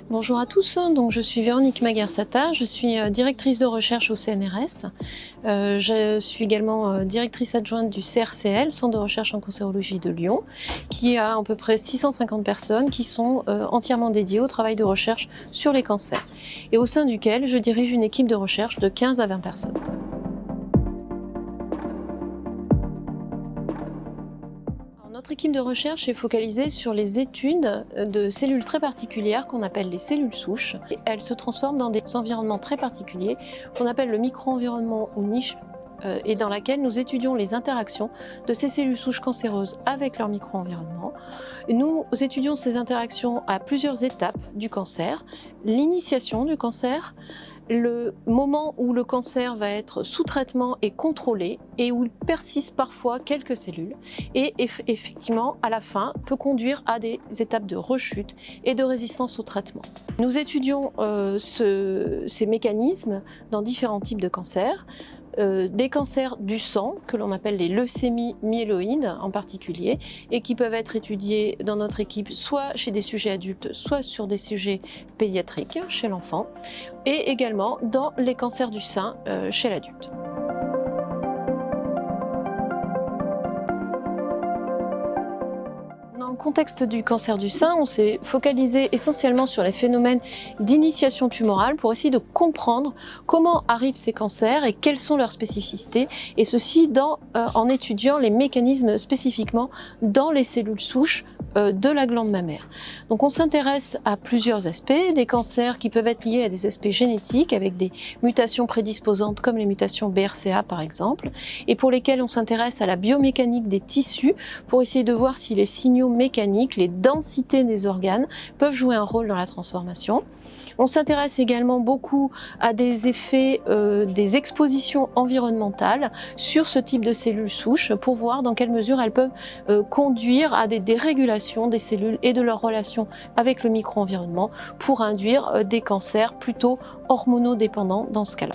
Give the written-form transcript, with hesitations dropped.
Bonjour à tous, donc je suis Véronique Maguer-Sata, je suis directrice de recherche au CNRS. Je suis également directrice adjointe du CRCL, Centre de recherche en cancérologie de Lyon, qui a à peu près 650 personnes qui sont entièrement dédiées au travail de recherche sur les cancers, et au sein duquel je dirige une équipe de recherche de 15 à 20 personnes. Notre équipe de recherche est focalisée sur les études de cellules très particulières qu'on appelle les cellules souches. Elles se transforment dans des environnements très particuliers qu'on appelle le micro-environnement ou niche, et dans laquelle nous étudions les interactions de ces cellules souches cancéreuses avec leur micro-environnement. Nous étudions ces interactions à plusieurs étapes du cancer: l'initiation du cancer, le moment où le cancer va être sous traitement et contrôlé et où il persiste parfois quelques cellules, et effectivement à la fin peut conduire à des étapes de rechute et de résistance au traitement. Nous étudions ces mécanismes dans différents types de cancers. Des cancers du sang, que l'on appelle les leucémies myéloïdes en particulier, et qui peuvent être étudiés dans notre équipe soit chez des sujets adultes, soit sur des sujets pédiatriques, chez l'enfant, et également dans les cancers du sein chez l'adulte. Dans le contexte du cancer du sein, on s'est focalisé essentiellement sur les phénomènes d'initiation tumorale pour essayer de comprendre comment arrivent ces cancers et quelles sont leurs spécificités, et ceci en étudiant les mécanismes spécifiquement dans les cellules souches de la glande mammaire. Donc on s'intéresse à plusieurs aspects, des cancers qui peuvent être liés à des aspects génétiques avec des mutations prédisposantes comme les mutations BRCA par exemple, et pour lesquels on s'intéresse à la biomécanique des tissus pour essayer de voir si les signaux mécaniques, les densités des organes peuvent jouer un rôle dans la transformation. On s'intéresse également beaucoup à des effets des expositions environnementales sur ce type de cellules souches pour voir dans quelle mesure elles peuvent conduire à des dérégulations des cellules et de leur relation avec le micro-environnement pour induire des cancers plutôt hormonodépendants dans ce cas-là.